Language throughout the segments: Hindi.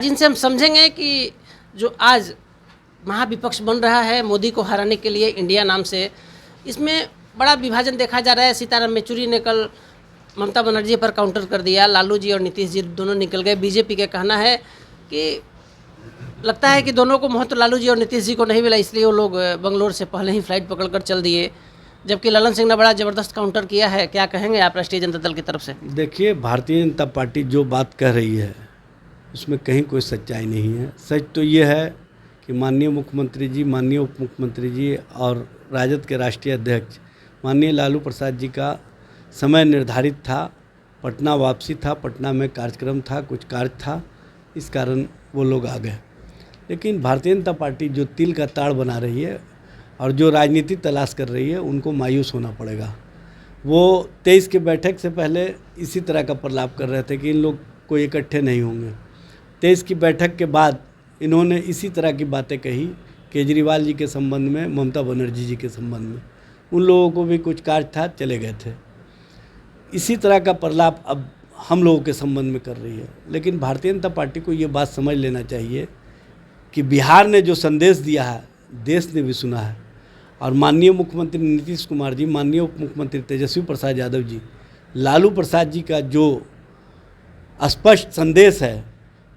जिनसे हम समझेंगे कि जो आज महाविपक्ष बन रहा है मोदी को हराने के लिए इंडिया नाम से, इसमें बड़ा विभाजन देखा जा रहा है। सीताराम येचुरी ने कल ममता बनर्जी पर काउंटर कर दिया, लालू जी और नीतीश जी दोनों निकल गए। बीजेपी का कहना है कि लगता है कि दोनों को महत्व लालू जी और नीतीश जी को नहीं मिला, इसलिए वो लोग बंगलोर से पहले ही फ्लाइट पकड़कर चल दिए। जबकि ललन सिंह ने बड़ा ज़बरदस्त काउंटर किया है। क्या कहेंगे आप राष्ट्रीय जनता दल की तरफ से? देखिए, भारतीय जनता पार्टी जो बात कह रही है उसमें कहीं कोई सच्चाई नहीं है। सच तो ये है कि माननीय मुख्यमंत्री जी, माननीय उप मुख्यमंत्री जी और राजद के राष्ट्रीय अध्यक्ष माननीय लालू प्रसाद जी का समय निर्धारित था, पटना वापसी था, पटना में कार्यक्रम था, कुछ कार्य था, इस कारण वो लोग आ गए। लेकिन भारतीय जनता पार्टी जो तिल का ताड़ बना रही है और जो राजनीति तलाश कर रही है, उनको मायूस होना पड़ेगा। वो 23 के बैठक से पहले इसी तरह का प्रलाप कर रहे थे कि इन लोग कोई इकट्ठे नहीं होंगे। 23 की बैठक के बाद इन्होंने इसी तरह की बातें कही केजरीवाल जी के संबंध में, ममता बनर्जी जी के संबंध में। उन लोगों को भी कुछ कार्य था, चले गए थे। इसी तरह का प्रलाप अब हम लोगों के संबंध में कर रही है। लेकिन भारतीय जनता पार्टी को ये बात समझ लेना चाहिए कि बिहार ने जो संदेश दिया है, देश ने भी सुना है। और माननीय मुख्यमंत्री नीतीश कुमार जी, माननीय उप मुख्यमंत्री तेजस्वी प्रसाद यादव जी, लालू प्रसाद जी का जो स्पष्ट संदेश है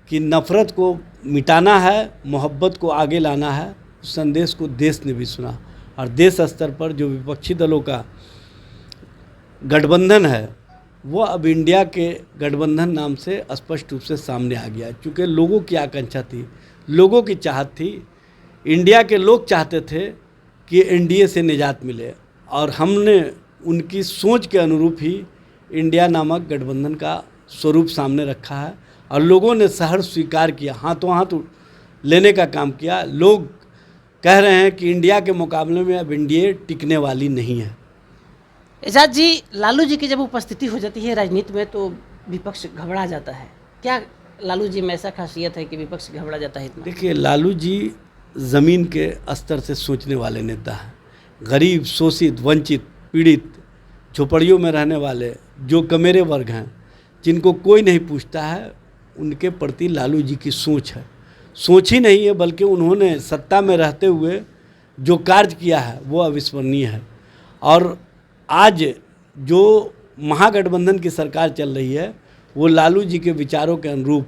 कि नफ़रत को मिटाना है, मोहब्बत को आगे लाना है, उस संदेश को देश ने भी सुना। और देश स्तर पर जो विपक्षी दलों का गठबंधन है, वो अब इंडिया के गठबंधन नाम से स्पष्ट रूप से सामने आ गया। क्योंकि लोगों की आकांक्षा थी, लोगों की चाहत थी, इंडिया के लोग चाहते थे कि एनडीए से निजात मिले, और हमने उनकी सोच के अनुरूप ही इंडिया नामक गठबंधन का स्वरूप सामने रखा है। और लोगों ने सहर्ष स्वीकार किया, हाथों हाथ लेने का काम किया। लोग कह रहे हैं कि इंडिया के मुकाबले में अब एनडीए टिकने वाली नहीं है। एजाज जी, लालू जी की जब उपस्थिति हो जाती है राजनीति में तो विपक्ष घबरा जाता है। क्या लालू जी में ऐसा खासियत है कि विपक्ष घबरा जाता है इतना? देखिए, लालू जी ज़मीन के स्तर से सोचने वाले नेता हैं। गरीब, शोषित, वंचित, पीड़ित, झोपड़ियों में रहने वाले जो कमेरे वर्ग हैं, जिनको कोई नहीं पूछता है, उनके प्रति लालू जी की सोच है। सोच ही नहीं है, बल्कि उन्होंने सत्ता में रहते हुए जो कार्य किया है वो अविस्मरणीय है। और आज जो महागठबंधन की सरकार चल रही है, वो लालू जी के विचारों के अनुरूप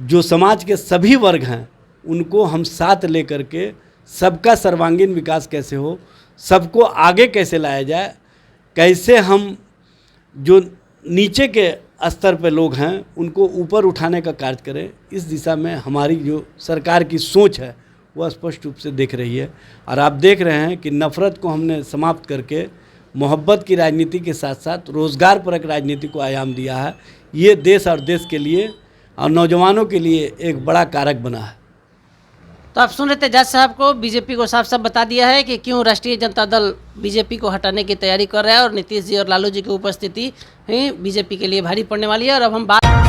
जो समाज के सभी वर्ग हैं उनको हम साथ लेकर के सबका सर्वांगीण विकास कैसे हो, सबको आगे कैसे लाया जाए, कैसे हम जो नीचे के स्तर पे लोग हैं उनको ऊपर उठाने का कार्य करें, इस दिशा में हमारी जो सरकार की सोच है वो स्पष्ट रूप से दिख रही है। और आप देख रहे हैं कि नफ़रत को हमने समाप्त करके मोहब्बत की राजनीति के साथ साथ रोज़गार परक राजनीति को आयाम दिया है। ये देश और देश के लिए और नौजवानों के लिए एक बड़ा कारक बना है। तो आप सुन रहे थे जज साहब को। बीजेपी को साफ साफ बता दिया है कि क्यों राष्ट्रीय जनता दल बीजेपी को हटाने की तैयारी कर रहा है, और नीतीश जी और लालू जी की उपस्थिति ही बीजेपी के लिए भारी पड़ने वाली है। और अब हम बात